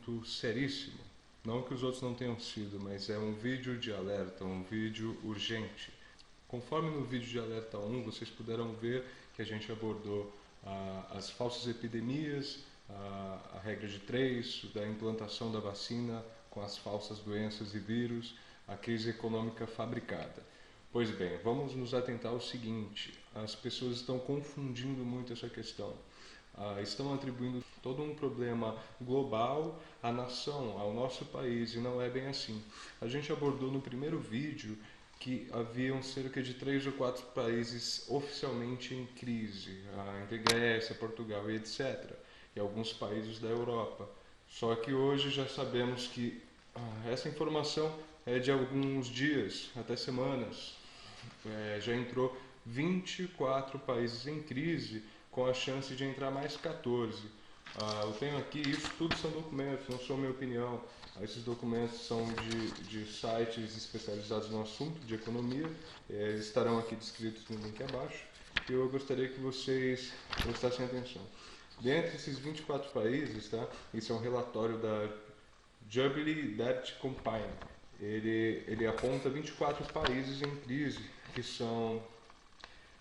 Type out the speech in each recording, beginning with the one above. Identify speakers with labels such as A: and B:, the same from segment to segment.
A: assunto seríssimo. Não que os outros não tenham sido, mas é um vídeo de alerta, um vídeo urgente. Conforme no vídeo de alerta 1, vocês puderam ver que a gente abordou as falsas epidemias, a regra de 3, da implantação da vacina com as falsas doenças e vírus, a crise econômica fabricada. Pois bem, vamos nos atentar ao seguinte: as pessoas estão confundindo muito essa questão. Estão atribuindo todo um problema global à nação, ao nosso país, e não é bem assim. A gente abordou no primeiro vídeo que haviam cerca de 3 ou 4 países oficialmente em crise, entre Grécia, Portugal e etc., e alguns países da Europa. Só que hoje já sabemos que essa informação é de alguns dias, até semanas. Já entrou 24 países em crise, com a chance de entrar mais 14. Eu tenho aqui, isso tudo são documentos, não são minha opinião. Esses documentos são de sites especializados no assunto de economia, estarão aqui descritos no link abaixo, e eu gostaria que vocês prestassem atenção. Dentre esses 24 países, tá? Isso é um relatório da Jubilee Debt Campaign. Ele aponta 24 países em crise, que são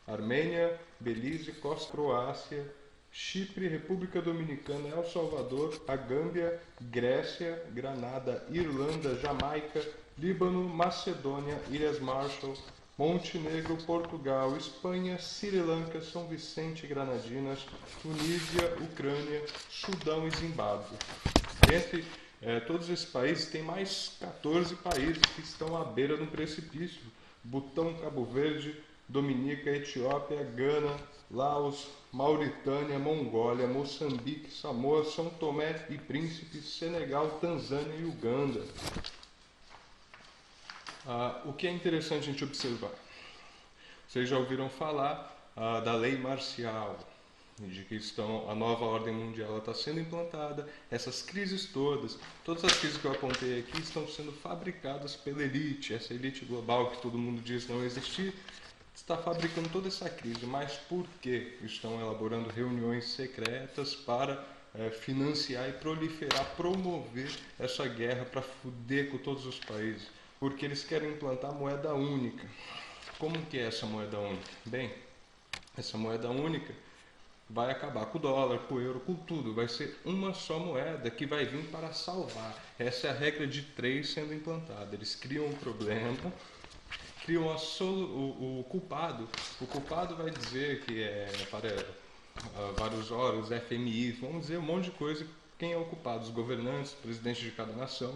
A: Armênia, Belize, Costa, Croácia, Chipre, República Dominicana, El Salvador, a Gâmbia, Grécia, Granada, Irlanda, Jamaica, Líbano, Macedônia, Ilhas Marshall, Montenegro, Portugal, Espanha, Sri Lanka, São Vicente e Granadinas, Tunísia, Ucrânia, Sudão e Zimbábue. Entre todos esses países, tem mais 14 países que estão à beira do precipício: Butão, Cabo Verde, Dominica, Etiópia, Gana, Laos, Mauritânia, Mongólia, Moçambique, Samoa, São Tomé e Príncipe, Senegal, Tanzânia e Uganda. O que é interessante a gente observar? Vocês já ouviram falar da lei marcial, de que a nova ordem mundial está sendo implantada. Essas crises todas as crises que eu apontei aqui estão sendo fabricadas pela elite, essa elite global que todo mundo diz não existir, está fabricando toda essa crise. Mas por que estão elaborando reuniões secretas para financiar e proliferar, promover essa guerra para foder com todos os países? Porque eles querem implantar moeda única. Como que é essa moeda única? Bem, essa moeda única vai acabar com o dólar, com o euro, com tudo. Vai ser uma só moeda que vai vir para salvar. Essa é a regra de 3 sendo implantada. Eles criam um problema, criam o culpado. O culpado vai dizer que é para vários órgãos, FMI, vamos dizer um monte de coisa. Quem é o culpado? Os governantes, o presidente de cada nação.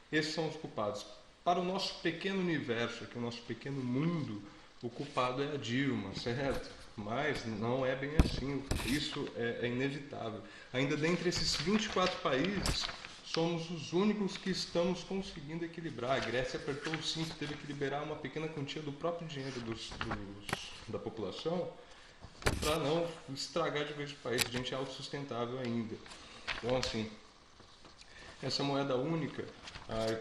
A: Esses são os culpados. Para o nosso pequeno universo, aqui o nosso pequeno mundo, o culpado é a Dilma, certo? Mas não é bem assim, isso é inevitável. Ainda dentre esses 24 países, somos os únicos que estamos conseguindo equilibrar. A Grécia apertou o cinto, teve que liberar uma pequena quantia do próprio dinheiro da população para não estragar de vez o país. A gente é autossustentável ainda. Então, assim, essa moeda única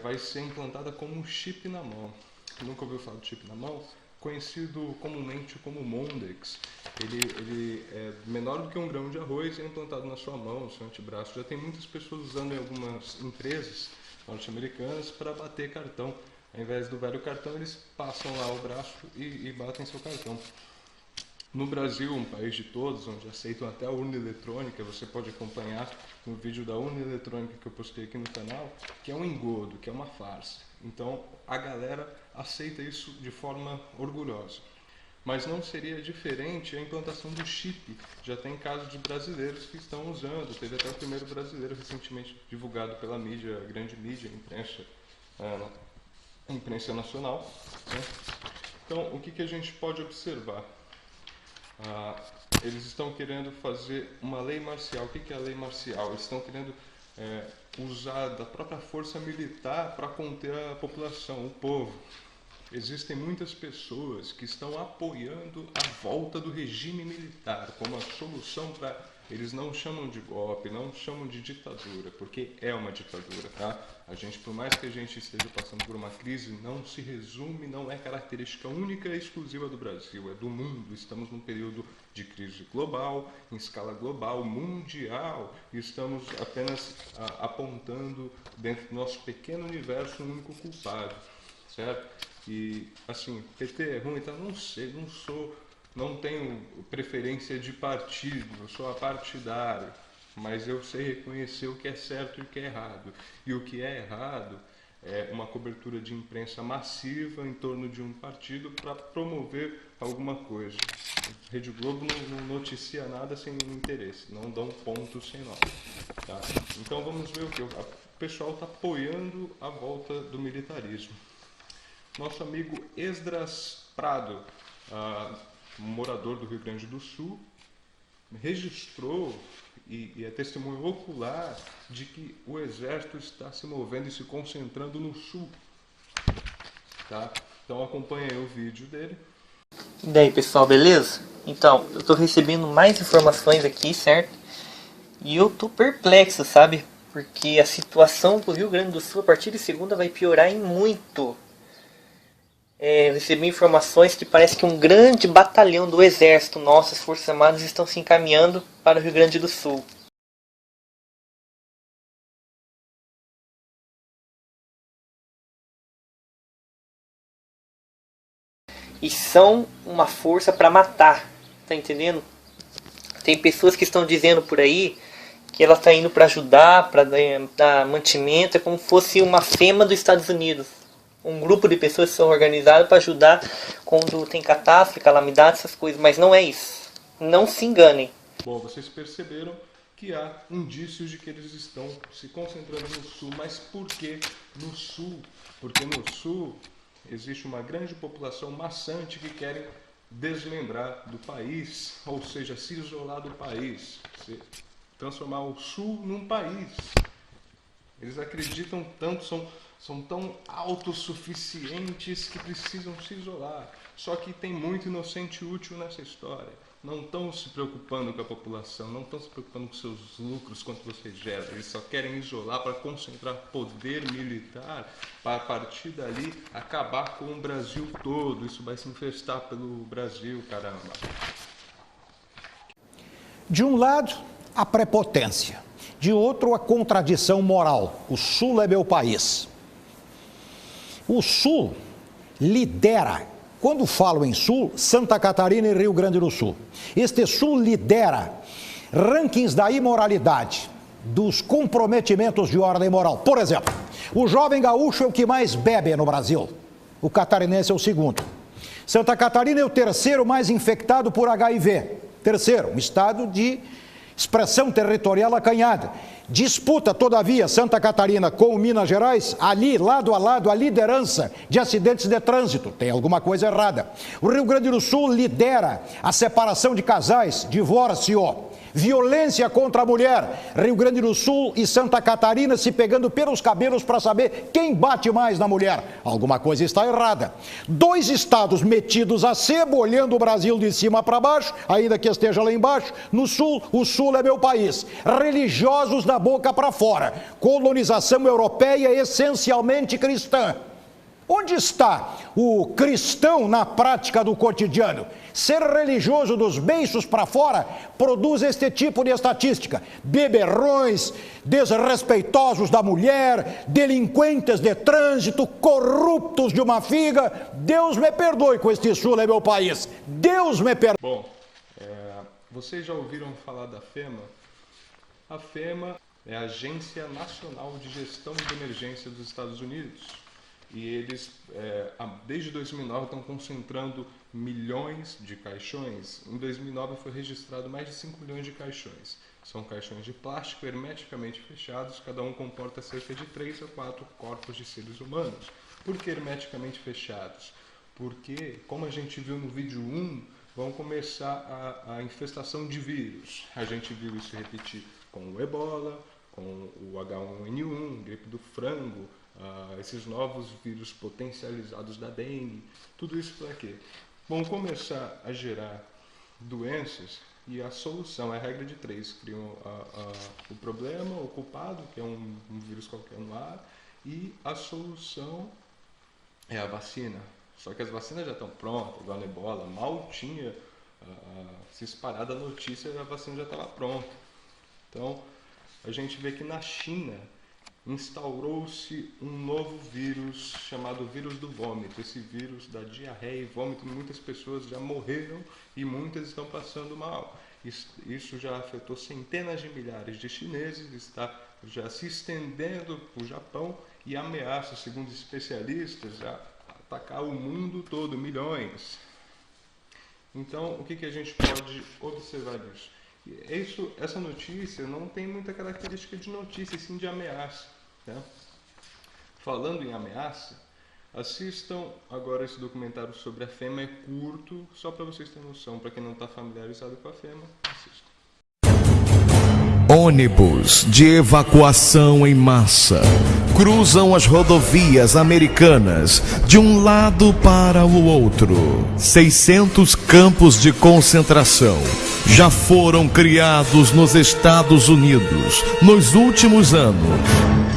A: vai ser implantada como um chip na mão. Nunca ouviu falar de chip na mão? Conhecido comumente como Mondex. Ele é menor do que um grão de arroz e é implantado na sua mão, no seu antebraço. Já tem muitas pessoas usando em algumas empresas norte-americanas para bater cartão. Ao invés do velho cartão, eles passam lá o braço e batem seu cartão. No Brasil, um país de todos, onde aceitam até a urna eletrônica, você pode acompanhar no vídeo da urna eletrônica que eu postei aqui no canal, que é um engodo, que é uma farsa. Então, a galera aceita isso de forma orgulhosa. Mas não seria diferente a implantação do chip. Já tem casos de brasileiros que estão usando. Teve até o primeiro brasileiro recentemente divulgado pela mídia, a grande mídia, a imprensa nacional, né? Então, o que a gente pode observar? Eles estão querendo fazer uma lei marcial. O que é a lei marcial? Eles estão querendo usar da própria força militar para conter a população, o povo. Existem muitas pessoas que estão apoiando a volta do regime militar como a solução para eles não chamam de golpe, não chamam de ditadura, porque é uma ditadura, tá? A gente, por mais que a gente esteja passando por uma crise, não se resume, não é característica única e exclusiva do Brasil, é do mundo. Estamos num período de crise global, em escala global, mundial, e estamos apenas apontando dentro do nosso pequeno universo um único culpado, certo? E, assim, PT é ruim, então não sei, não tenho preferência de partido, eu sou apartidário, mas eu sei reconhecer o que é certo e o que é errado. E o que é errado é uma cobertura de imprensa massiva em torno de um partido para promover alguma coisa. Rede Globo não noticia nada sem nenhum interesse, não dão ponto sem nó. Tá? Então vamos ver o que o pessoal está apoiando a volta do militarismo. Nosso amigo Esdras Prado, morador do Rio Grande do Sul, registrou e é testemunho ocular de que o exército está se movendo e se concentrando no sul. Tá? Então acompanhe aí o vídeo dele.
B: E daí, pessoal, beleza? Então, eu tô recebendo mais informações aqui, certo? E eu tô perplexo, sabe? Porque a situação do Rio Grande do Sul a partir de segunda vai piorar em muito. Eu recebi informações que parece que um grande batalhão do exército, nossas forças armadas, estão se encaminhando para o Rio Grande do Sul. E são uma força para matar, tá entendendo? Tem pessoas que estão dizendo por aí que ela está indo para ajudar, para dar mantimento, é como se fosse uma FEMA dos Estados Unidos. Um grupo de pessoas que são organizadas para ajudar quando tem catástrofe, calamidade, essas coisas, mas não é isso. Não se enganem.
A: Bom, vocês perceberam que há indícios de que eles estão se concentrando no sul, mas por que no sul? Porque no sul existe uma grande população maçante que querem desmembrar do país, ou seja, se isolar do país, transformar o sul num país. Eles acreditam tanto, são tão autossuficientes que precisam se isolar. Só que tem muito inocente útil nessa história. Não estão se preocupando com a população, não estão se preocupando com seus lucros, quanto você gera. Eles só querem isolar para concentrar poder militar, para a partir dali acabar com o Brasil todo. Isso vai se infestar pelo Brasil, caramba.
C: De um lado, a prepotência. De outro, a contradição moral. O Sul é meu país. O Sul lidera, quando falo em Sul, Santa Catarina e Rio Grande do Sul. Este Sul lidera rankings da imoralidade, dos comprometimentos de ordem moral. Por exemplo, o jovem gaúcho é o que mais bebe no Brasil. O catarinense é o segundo. Santa Catarina é o terceiro mais infectado por HIV. Terceiro, um estado de expressão territorial acanhada. Disputa, todavia, Santa Catarina com Minas Gerais, ali, lado a lado, a liderança de acidentes de trânsito. Tem alguma coisa errada. O Rio Grande do Sul lidera a separação de casais, divórcio, violência contra a mulher. Rio Grande do Sul e Santa Catarina se pegando pelos cabelos para saber quem bate mais na mulher. Alguma coisa está errada. Dois estados metidos a sebo, olhando o Brasil de cima para baixo, ainda que esteja lá embaixo. No Sul, o Sul é meu país. Religiosos da boca para fora. Colonização europeia essencialmente cristã. Onde está o cristão na prática do cotidiano? Ser religioso dos beiços para fora produz este tipo de estatística. Beberrões, desrespeitosos da mulher, delinquentes de trânsito, corruptos de uma figa. Deus me perdoe com este Sul é meu país. Deus me perdoe.
A: Bom, vocês já ouviram falar da FEMA? A FEMA é a Agência Nacional de Gestão de Emergência dos Estados Unidos. E eles, desde 2009, estão concentrando milhões de caixões. Em 2009 foi registrado mais de 5 milhões de caixões. São caixões de plástico hermeticamente fechados, cada um comporta cerca de 3 a 4 corpos de seres humanos. Por que hermeticamente fechados? Porque, como a gente viu no vídeo 1, vão começar a infestação de vírus. A gente viu isso repetir com o Ebola, com o H1N1, gripe do frango, esses novos vírus potencializados da dengue. Tudo isso para quê? Vão começar a gerar doenças e a solução. É a regra de 3. Criam o problema, o culpado, que é um vírus qualquer no ar, e a solução é a vacina. Só que as vacinas já estão prontas, igual a Ebola, mal tinha se espalhado a notícia e a vacina já estava pronta. Então, a gente vê que na China instaurou-se um novo vírus chamado vírus do vômito. Esse vírus dá diarreia e vômito, muitas pessoas já morreram e muitas estão passando mal. Isso já afetou centenas de milhares de chineses, está já se estendendo para o Japão e ameaça, segundo especialistas, a atacar o mundo todo, milhões. Então, o que a gente pode observar disso? Essa notícia não tem muita característica de notícia, sim de ameaça. Né? Falando em ameaça, assistam agora esse documentário sobre a FEMA, é curto, só para vocês terem noção, para quem não está familiarizado com a FEMA, assistam.
D: Ônibus de evacuação em massa cruzam as rodovias americanas de um lado para o outro. 600 campos de concentração já foram criados nos Estados Unidos nos últimos anos.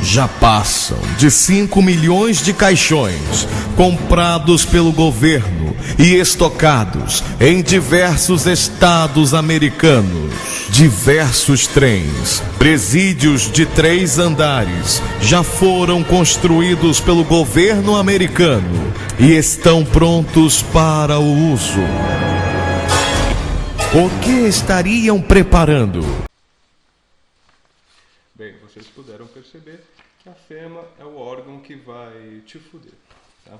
D: Já passam de 5 milhões de caixões comprados pelo governo e estocados em diversos estados americanos. Diversos trens, presídios de 3 andares, já foram construídos pelo governo americano e estão prontos para o uso. O que estariam preparando?
A: Bem, vocês puderam perceber que a FEMA é o órgão que vai te fuder. Tá?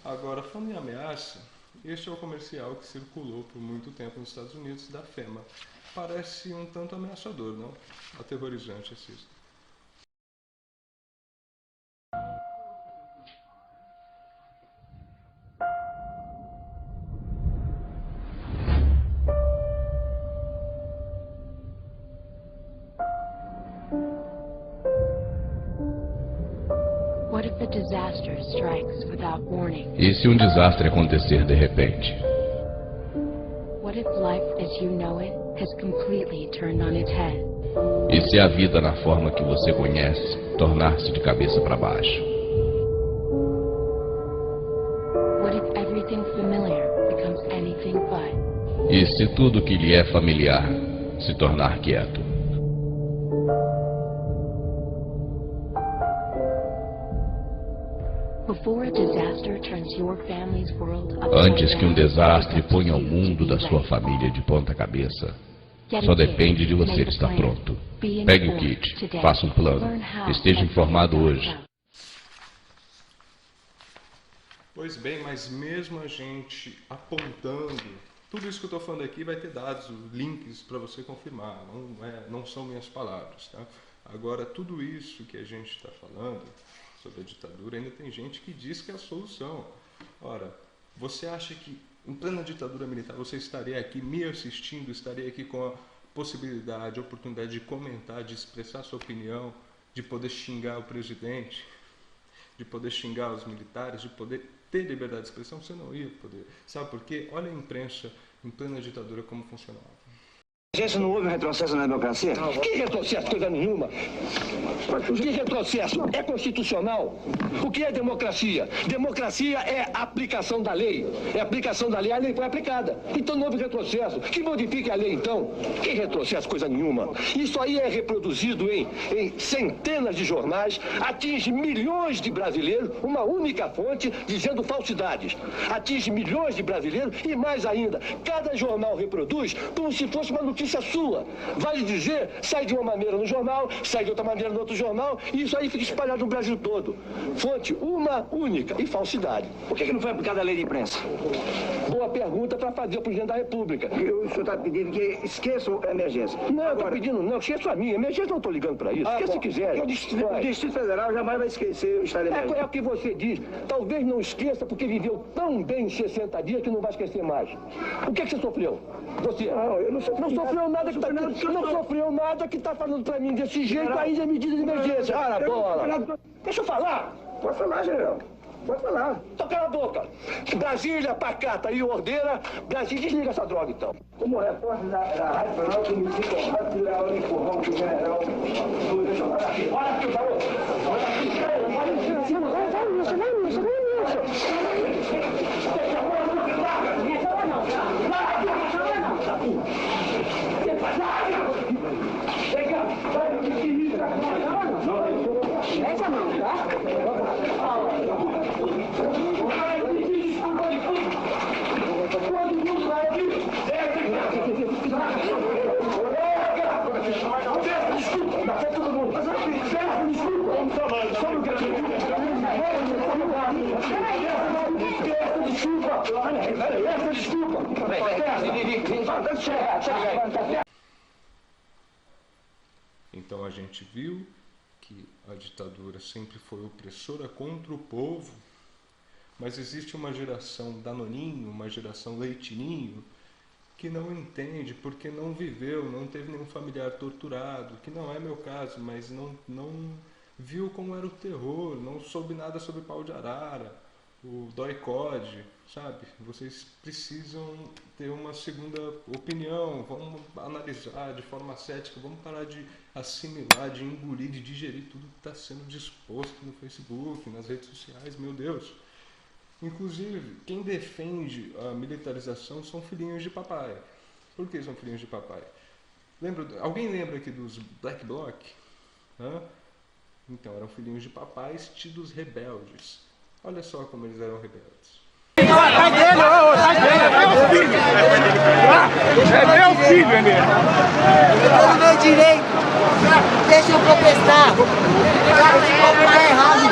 A: Agora, falando em ameaça, este é o comercial que circulou por muito tempo nos Estados Unidos da FEMA. Parece um tanto ameaçador, não? Aterrorizante, assista.
E: What if a disaster strikes without warning?
F: E se um desastre acontecer de repente?
E: What if life as you know it has completely turned on its head?
F: E se a vida na forma que você conhece tornar-se de cabeça para baixo?
E: What if everything familiar becomes anything but?
F: E se tudo que lhe é familiar se tornar quieto? Antes que um desastre ponha o mundo da sua família de ponta cabeça, só depende de você estar pronto. Pegue o kit, faça um plano, esteja informado hoje.
A: Pois bem, mas mesmo a gente apontando, tudo isso que eu estou falando aqui vai ter dados, links para você confirmar, não são minhas palavras. Tá? Agora, tudo isso que a gente está falando sobre a ditadura, ainda tem gente que diz que é a solução. Ora, você acha que em plena ditadura militar você estaria aqui me assistindo, estaria aqui com a possibilidade, a oportunidade de comentar, de expressar sua opinião, de poder xingar o presidente, de poder xingar os militares, de poder ter liberdade de expressão? Você não ia poder. Sabe por quê? Olha a imprensa em plena ditadura como funcionava.
G: Gente, não houve um retrocesso na democracia? Que retrocesso? Coisa nenhuma. Que retrocesso? É constitucional. O que é democracia? Democracia é aplicação da lei. É aplicação da lei, a lei foi aplicada. Então não houve retrocesso. Que modifique a lei, então. Que retrocesso? Coisa nenhuma. Isso aí é reproduzido em centenas de jornais, atinge milhões de brasileiros, uma única fonte dizendo falsidades. Atinge milhões de brasileiros e mais ainda, cada jornal reproduz como se fosse uma notícia sua. Vale dizer, sai de uma maneira no jornal, sai de outra maneira no outro jornal, e isso aí fica espalhado no Brasil todo. Fonte uma única e falsidade. Por que não foi aplicada a lei de imprensa? Boa pergunta para fazer o presidente da República. O senhor está pedindo que esqueçam a emergência? Não, eu estou pedindo não, esqueça a minha. Emergência não estou ligando para isso. Esqueça se quiser. O Distrito Federal jamais vai esquecer o estado de emergência. É o que você diz. Talvez não esqueça porque viveu tão bem em 60 dias que não vai esquecer mais. O que você sofreu? Você? Não, eu não sofreu nada que está falando para mim desse jeito aí de medida de emergência. Bola. Deixa eu falar. Pode falar, general. Pode falar. Então cala a boca. Brasília, pacata e ordeira. Brasília, desliga essa droga, então. Como repórter da Rádio Jornal, que me fica honrado de dar o empurrão que o general... Olha aqui, garoto. Olha aqui.
H: Mete a mão, tá?
A: Então a gente viu que a ditadura sempre foi opressora contra o povo, mas existe uma geração danoninho, uma geração leitinho, que não entende porque não viveu, não teve nenhum familiar torturado, que não é meu caso, mas não viu como era o terror, não soube nada sobre pau de arara, o dói-code, sabe? Vocês precisam ter uma segunda opinião, vamos analisar de forma cética, vamos parar de assimilar, de engolir, de digerir tudo que está sendo disposto no Facebook, nas redes sociais, meu Deus. Inclusive, quem defende a militarização são filhinhos de papai. Por que são filhinhos de papai? Alguém lembra aqui dos Black Bloc? Então, eram filhinhos de papais tidos rebeldes. Olha só como eles eram rebeldes.
I: É meu filho, é meu.
J: Eu tô no meu direito. Deixa eu protestar. Tá errado.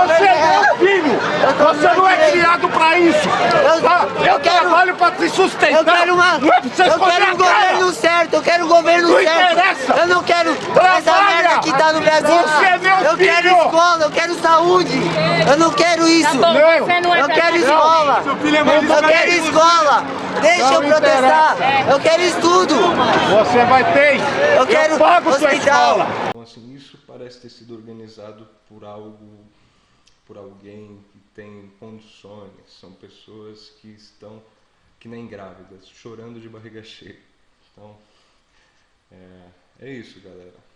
I: Você é meu filho. Você não é criado pra isso. Eu trabalho pra te sustentar.
J: Eu quero um governo certo. Eu quero um governo certo.
I: Interessa.
J: Eu não quero essa merda que tá no Brasil.
I: Você é meu
J: eu quero
I: filho.
J: escola, eu quero saúde. Eu não quero isso. Eu quero escola. Eu quero escola. Deixa eu protestar. Eu quero estudo.
I: Você vai ter.
J: Eu quero
I: pago sua
J: hospital.
I: escola.
A: Então, assim, isso parece ter sido organizado por alguém que tem condições. São pessoas que estão, que nem grávidas, chorando de barriga cheia. Então, é isso, galera.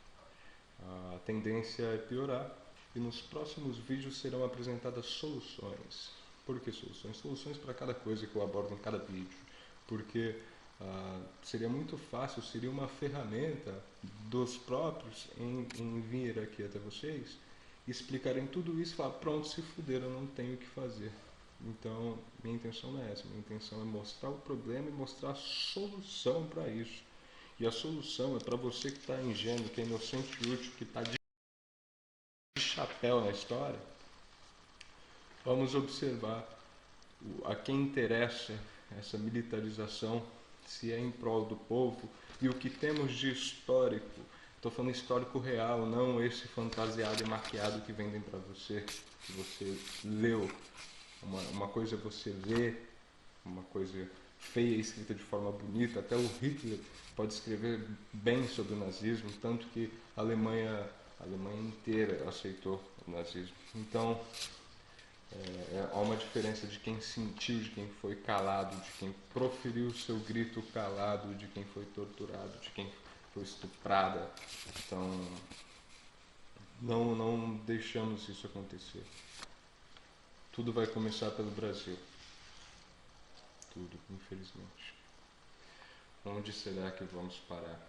A: A tendência é piorar e nos próximos vídeos serão apresentadas soluções. Por que soluções? Soluções para cada coisa que eu abordo em cada vídeo. Porque seria muito fácil, seria uma ferramenta dos próprios em vir aqui até vocês, explicarem tudo isso e falar, pronto, se fuderam, não tenho o que fazer. Então, minha intenção não é essa, minha intenção é mostrar o problema e mostrar a solução para isso. E a solução é para você que está ingênuo, que é inocente e útil, que está de chapéu na história. Vamos observar a quem interessa essa militarização, se é em prol do povo, e o que temos de histórico. Estou falando histórico real, não esse fantasiado e maquiado que vendem para você, que você leu. Uma coisa é você ver, uma coisa feia escrita de forma bonita, até o Hitler pode escrever bem sobre o nazismo, tanto que a Alemanha inteira aceitou o nazismo. Então, há uma diferença de quem sentiu, de quem foi calado, de quem proferiu o seu grito calado, de quem foi torturado, de quem foi estuprada. Então, não deixamos isso acontecer. Tudo vai começar pelo Brasil. Tudo, infelizmente. Onde será que vamos parar?